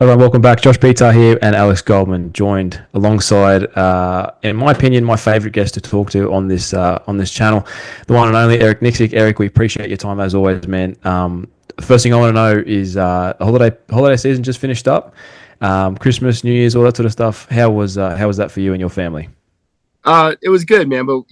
Hello, welcome back. Josh Pitar here and Alex Goldman joined alongside, in my opinion, my favourite guest to talk to on this channel, the one and only Eric Nicksick. Eric, we appreciate your time as always, man. First thing I want to know is holiday season just finished up, Christmas, New Year's, all that sort of stuff. How was that for you and your family? It was good, man. But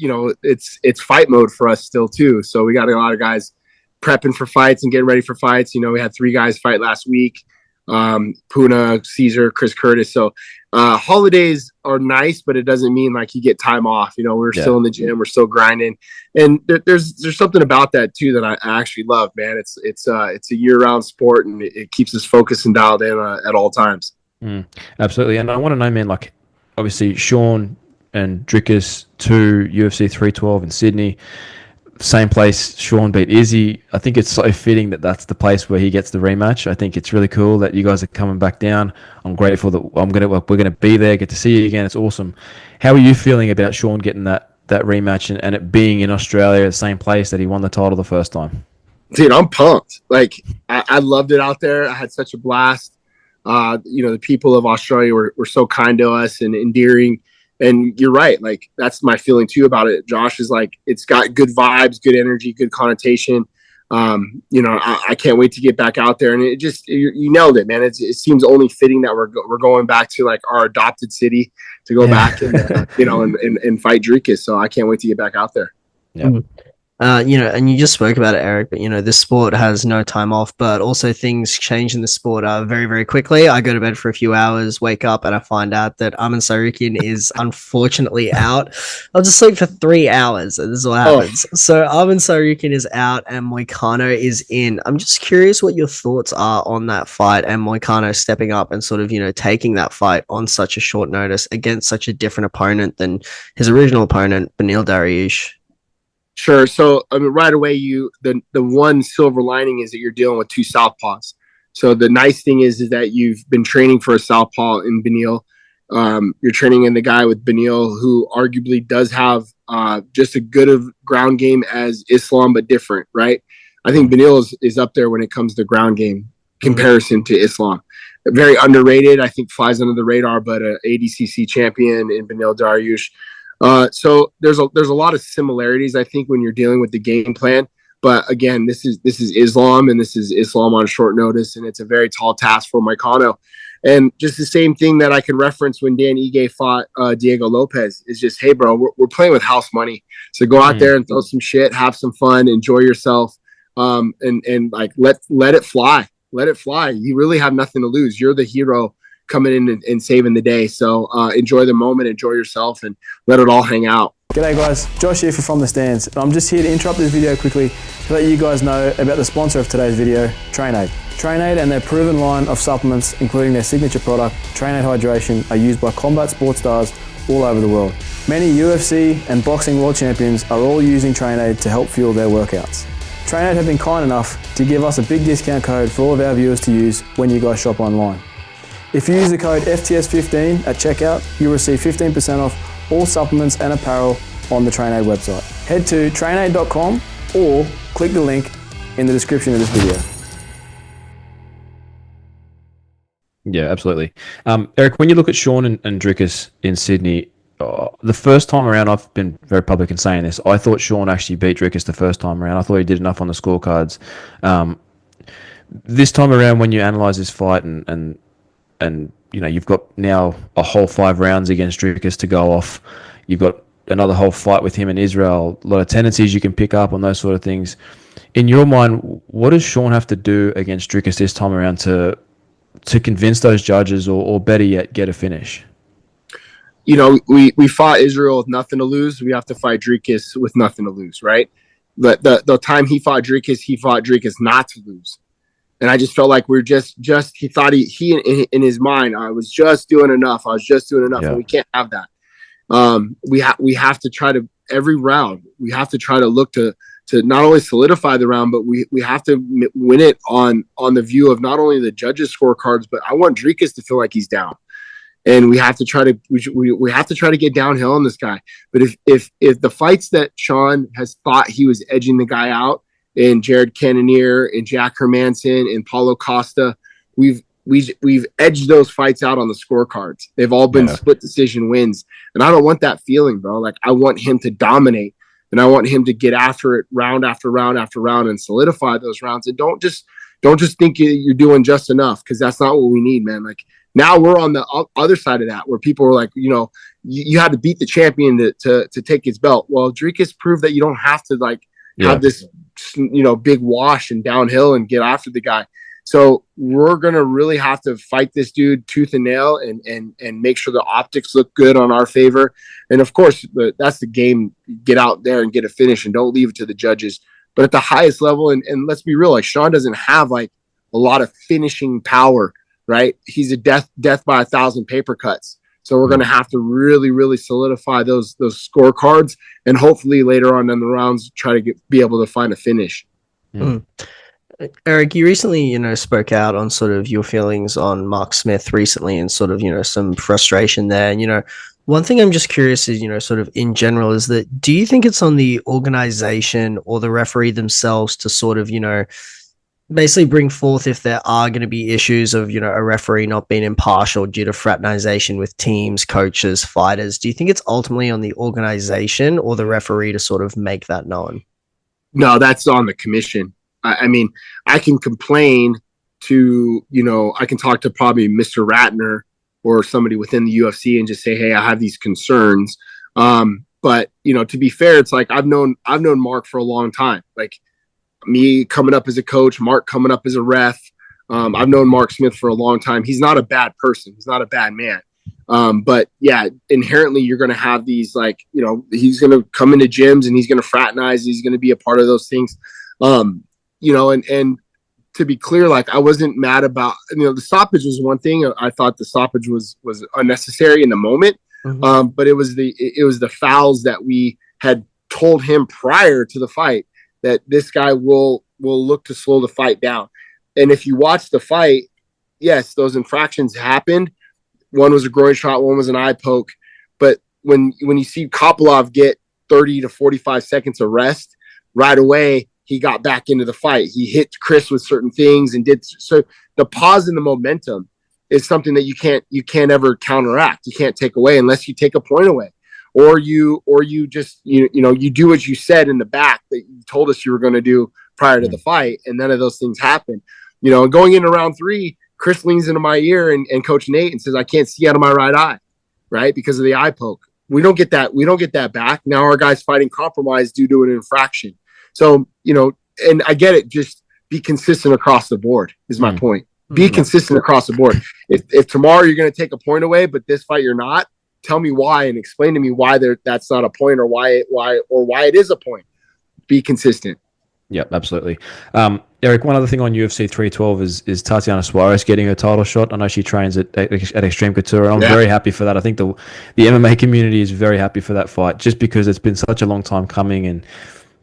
it's fight mode for us still too. So we got a lot of guys prepping for fights and getting ready for fights. We had three guys fight last week. Puna, Caesar, Chris Curtis. So holidays are nice, but it doesn't mean like you get time off. We're Yeah. still in the gym, we're still grinding, and there's something about that too that I actually love, man. It's a year round sport, and it keeps us focused and dialed in at all times. Mm, absolutely. And I want to know, man, like obviously Sean and Drickus 2, UFC 312 in Sydney. Same place Sean beat Izzy. I think it's so fitting that that's the place where he gets the rematch. I think it's really cool that you guys are coming back down. I'm grateful that we're gonna be there, get to see you again. It's awesome. How are you feeling about Sean getting that rematch and it being in Australia, the same place that he won the title the first time? Dude, I'm pumped. Like I loved it out there. I had such a blast. The people of Australia were so kind to us and endearing. And you're right. Like that's my feeling too about it. Josh is like, it's got good vibes, good energy, good connotation. I can't wait to get back out there. And it just, you nailed it, man. It seems only fitting that we're going back to like our adopted city to go back and, and fight Dricus. So I can't wait to get back out there. Yeah. And you just spoke about it, Eric, but this sport has no time off, but also things change in the sport very, very quickly. I go to bed for a few hours, wake up, and I find out that Arman Sarukian is unfortunately out. I'll just sleep for 3 hours, and this is what happens. So Arman Sarukian is out, and Moicano is in. I'm just curious what your thoughts are on that fight, and Moicano stepping up and sort of, taking that fight on such a short notice against such a different opponent than his original opponent, Beneil Dariush. Sure. So I mean, right away, the one silver lining is that you're dealing with two southpaws. So the nice thing is that you've been training for a southpaw in Beneil. You're training in the guy with Beneil, who arguably does have just as good of ground game as Islam, but different, right? I think Beneil is up there when it comes to ground game comparison to Islam. Very underrated. I think flies under the radar, but a ADCC champion in Beneil Dariush. So there's a lot of similarities, I think, when you're dealing with the game plan. But again, this is Islam, and this is Islam on short notice, and it's a very tall task for Moicano. And just the same thing that I can reference when Dan Ige fought Diego Lopez is just, hey, bro, we're playing with house money. So go out there and throw some shit, have some fun, enjoy yourself, and like let it fly. Let it fly. You really have nothing to lose. You're the hero coming in and saving the day. So enjoy the moment, enjoy yourself, and let it all hang out. G'day guys, Josh here for From the Stands. I'm just here to interrupt this video quickly to let you guys know about the sponsor of today's video, TrainAid. TrainAid and their proven line of supplements, including their signature product, TrainAid Hydration, are used by combat sports stars all over the world. Many UFC and boxing world champions are all using TrainAid to help fuel their workouts. TrainAid have been kind enough to give us a big discount code for all of our viewers to use when you guys shop online. If you use the code FTS15 at checkout, you'll receive 15% off all supplements and apparel on the TrainAid website. Head to trainaid.com or click the link in the description of this video. Yeah, absolutely. Eric, when you look at Sean and Drickus in Sydney, the first time around, I've been very public in saying this, I thought Sean actually beat Drickus the first time around. I thought he did enough on the scorecards. This time around, when you analyse this fight and you've got now a whole 5 rounds against Drickus to go off. You've got another whole fight with him in Israel. A lot of tendencies you can pick up on those sort of things. In your mind, what does Sean have to do against Drickus this time around to convince those judges or better yet, get a finish? We fought Israel with nothing to lose. We have to fight Dricus with nothing to lose, right? But the time he fought Dricus not to lose. And I just felt like we're just he thought he in his mind, I was just doing enough. Yeah. And we can't have that. We have to try to every round. We have to try to look to not only solidify the round, but we have to win it on the view of not only the judges' scorecards, but I want Dricus to feel like he's down. And we have to try to get downhill on this guy. But if the fights that Sean has thought he was edging the guy out, in Jared Cannonier, in Jack Hermanson, in Paulo Costa, we've we've edged those fights out on the scorecards. They've all been split decision wins. And I don't want that feeling, bro. Like, I want him to dominate, and I want him to get after it round after round after round and solidify those rounds. And don't just think you're doing just enough, because that's not what we need, man. Like, now we're on the other side of that, where people are like, you know, you had to beat the champion to take his belt. Well, Dricus proved that you don't have to have this, you know, big wash and downhill and get after the guy. So we're going to really have to fight this dude tooth and nail and make sure the optics look good on our favor. And of course, that's the game. Get out there and get a finish, and don't leave it to the judges. But at the highest level, and let's be real, like, Sean doesn't have like a lot of finishing power, right? He's a death by 1,000 paper cuts. So we're going to have to really, really solidify those scorecards, and hopefully later on in the rounds, try to be able to find a finish. Eric, you recently, you know, spoke out on sort of your feelings on Mark Smith recently, and sort of, you know, some frustration there. And, you know, one thing I'm just curious is, you know, sort of in general, is that, do you think it's on the organization or the referee themselves to sort of, you know, basically bring forth if there are going to be issues of, you know, a referee not being impartial due to fraternization with teams, coaches, fighters? Do you think it's ultimately on the organization or the referee to sort of make that known? No, that's on the commission. I mean, I can complain to, you know, I can talk to probably Mr. Ratner or somebody within the UFC and just say, hey, I have these concerns. But, you know, to be fair, it's like, I've known Mark for a long time. Like, me coming up as a coach, Mark coming up as a ref. I've known Mark Smith for a long time. He's not a bad person. He's not a bad man. But yeah, inherently you're going to have these, like, you know, he's going to come into gyms and he's going to fraternize. He's going to be a part of those things. You know, and to be clear, like, I wasn't mad about, you know, the stoppage was one thing. I thought the stoppage was unnecessary in the moment. But it was the fouls that we had told him prior to the fight that this guy will look to slow the fight down. And if you watch the fight, yes, those infractions happened. One was a groin shot, one was an eye poke. But when you see Kopilov get 30 to 45 seconds of rest, right away, he got back into the fight. He hit Chris with certain things and did so. The pause in the momentum is something that you can't ever counteract. You can't take away unless you take a point away, or you just you know you do what you said in the back that you told us you were going to do prior to the fight, and none of those things happened. You know, going into round 3, Chris leans into my ear and Coach Nate and says, I can't see out of my right eye, right, because of the eye poke. We don't get that back. Now our guy's fighting compromise due to an infraction. So, you know, and I get it. Just be consistent across the board is my point. Be consistent across the board. If tomorrow you're going to take a point away, but this fight you're not, tell me why and explain to me why that's not a point, or why it is a point. Be consistent. Yep, absolutely. Eric, one other thing on UFC 312 is Tatiana Suarez getting her title shot. I know she trains at Extreme Couture, and I'm very happy for that. I think the MMA community is very happy for that fight, just because it's been such a long time coming, and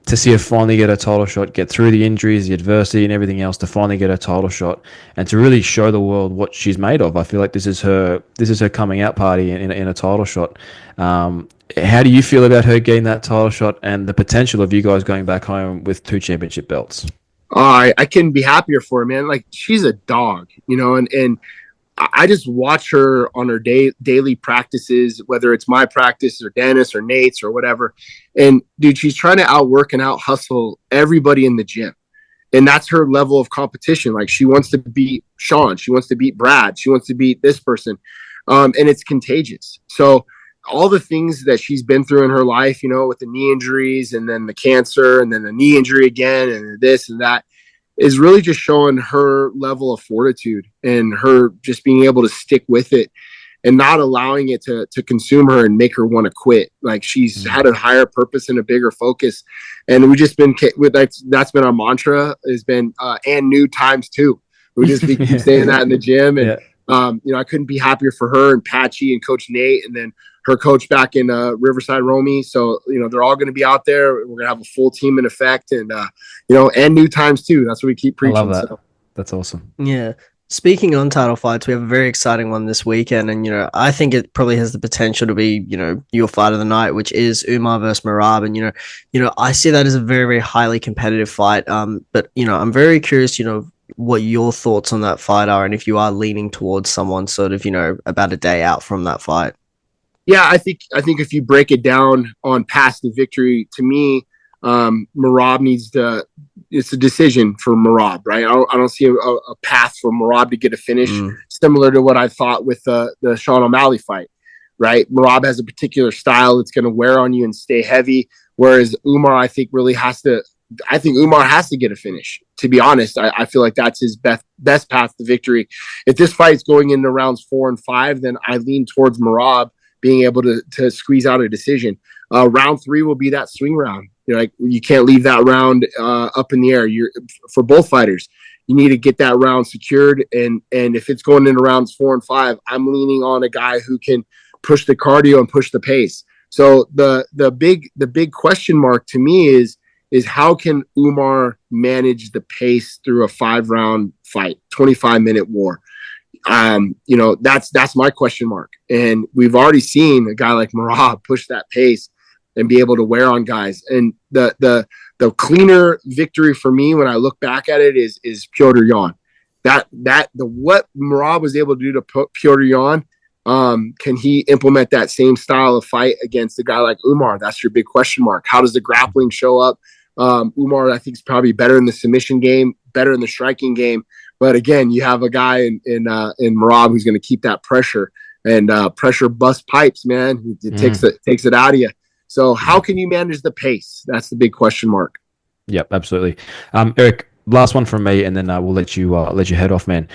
to see her finally get her title shot, get through the injuries, the adversity, and everything else, to finally get her title shot, and to really show the world what she's made of. I feel like this is her coming out party in a title shot. How do you feel about her getting that title shot and the potential of you guys going back home with 2 championship belts? I couldn't be happier for her, man. Like, she's a dog, you know, and I just watch her on her daily practices, whether it's my practice or Dennis or Nate's or whatever. And dude, she's trying to outwork and out hustle everybody in the gym. And that's her level of competition. Like, she wants to beat Sean. She wants to beat Brad. She wants to beat this person. And it's contagious. So all the things that she's been through in her life, you know, with the knee injuries and then the cancer and then the knee injury again and this and that, is really just showing her level of fortitude and her just being able to stick with it and not allowing it to consume her and make her want to quit. Like, she's had a higher purpose and a bigger focus. And we just been that's been our mantra, has been and new times 2. We just keep saying that in the gym. And you know, I couldn't be happier for her and Patchy and Coach Nate, and then her coach back in Riverside, Romy. So, you know, they're all going to be out there. We're going to have a full team in effect, and, you know, and new times too. That's what we keep preaching. I love that. So. That's awesome. Yeah. Speaking on title fights, we have a very exciting one this weekend, and, you know, I think it probably has the potential to be, you know, your fight of the night, which is Umar versus Merab. And, you know, I see that as a very, very highly competitive fight. But, you know, I'm very curious, you know, what your thoughts on that fight are, and if you are leaning towards someone sort of, about a day out from that fight. Yeah, I think if you break it down on past the victory, to me, Merab needs to. It's a decision for Merab, right? I don't see a path for Merab to get a finish, similar to what I thought with the Sean O'Malley fight, right? Merab has a particular style that's going to wear on you and stay heavy, whereas Umar, I think, really has to. I think Umar has to get a finish. To be honest, I feel like that's his best path to victory. If this fight's going into rounds 4 and 5, then I lean towards Merab being able to squeeze out a decision. Round 3 will be that swing round. You can't leave that round up in the air. For both fighters, you need to get that round secured. And if it's going into rounds 4 and 5, I'm leaning on a guy who can push the cardio and push the pace. So the big question mark to me is how can Umar manage the pace through a 5-round fight, 25-minute war? That's my question mark. And we've already seen a guy like Merab push that pace and be able to wear on guys. And the cleaner victory for me when I look back at it is Petr Yan. What Merab was able to do to put Petr Yan, can he implement that same style of fight against a guy like Umar? That's your big question mark. How does the grappling show up? Umar, I think, is probably better in the submission game, better in the striking game. But again, you have a guy in Merab who's going to keep that pressure, and pressure busts pipes, man. It takes it out of you. So how can you manage the pace? That's the big question mark. Yep, absolutely. Eric, last one from me, and then we'll let you head off, man.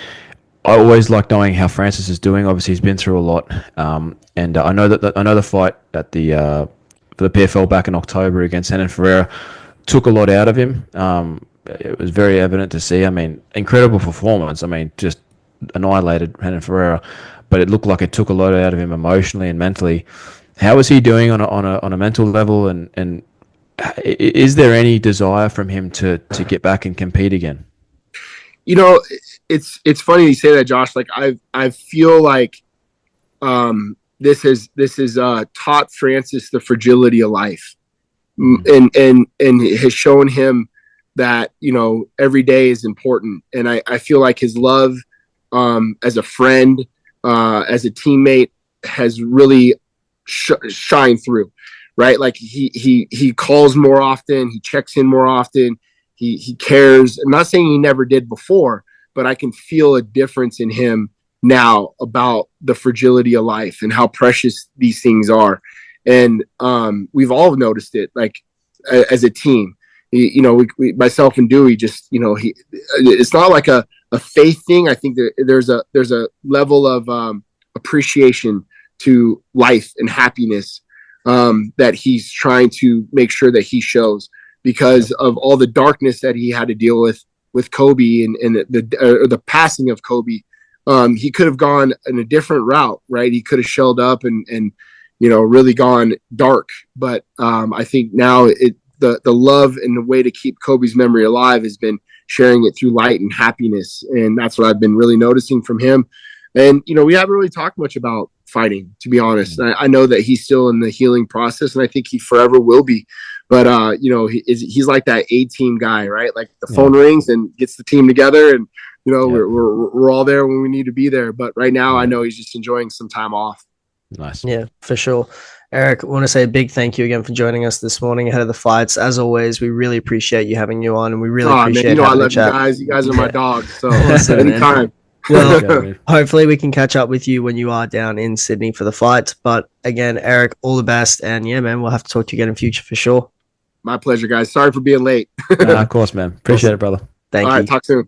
I always like knowing how Francis is doing. Obviously, he's been through a lot, and I know the fight at for the PFL back in October against Renan Ferreira took a lot out of him. It was very evident to see. I mean, incredible performance. I mean, just annihilated Renan Ferreira, but it looked like it took a lot out of him emotionally and mentally. How is he doing on a mental level, and is there any desire from him to get back and compete again? It's funny you say that, Josh. Like I feel like this has taught Francis the fragility of life, and has shown him that every day is important. And I feel like his love as a friend, as a teammate, has really shined through, right? Like he calls more often, he checks in more often, he cares. I'm not saying he never did before, but I can feel a difference in him now about the fragility of life and how precious these things are. And we've all noticed it, like as a team. We myself and Dewey, just it's not like a faith thing. I think that there's a level of appreciation to life and happiness that he's trying to make sure that he shows, because of all the darkness that he had to deal with Kobe and the passing of Kobe. He could have gone in a different route, right? He could have shelled up and really gone dark. But I think now the love and the way to keep Kobe's memory alive has been sharing it through light and happiness. And that's what I've been really noticing from him. And, we haven't really talked much about fighting, to be honest. I know that he's still in the healing process, and I think he forever will be. But, he's like that A-team guy, right? Like the phone rings and gets the team together, and, we're all there when we need to be there. But right now, I know he's just enjoying some time off. Nice. Yeah, for sure. Eric, I want to say a big thank you again for joining us this morning ahead of the fights. As always, we really appreciate you having you on, and we really appreciate having I love the chat. You guys. You guys are my dogs. So Awesome, anytime. Well, hopefully we can catch up with you when you are down in Sydney for the fight. But again, Eric, all the best. And yeah, man, we'll have to talk to you again in future for sure. My pleasure, guys. Sorry for being late. Of course, man. Appreciate it, brother. Thank you. All right, talk soon.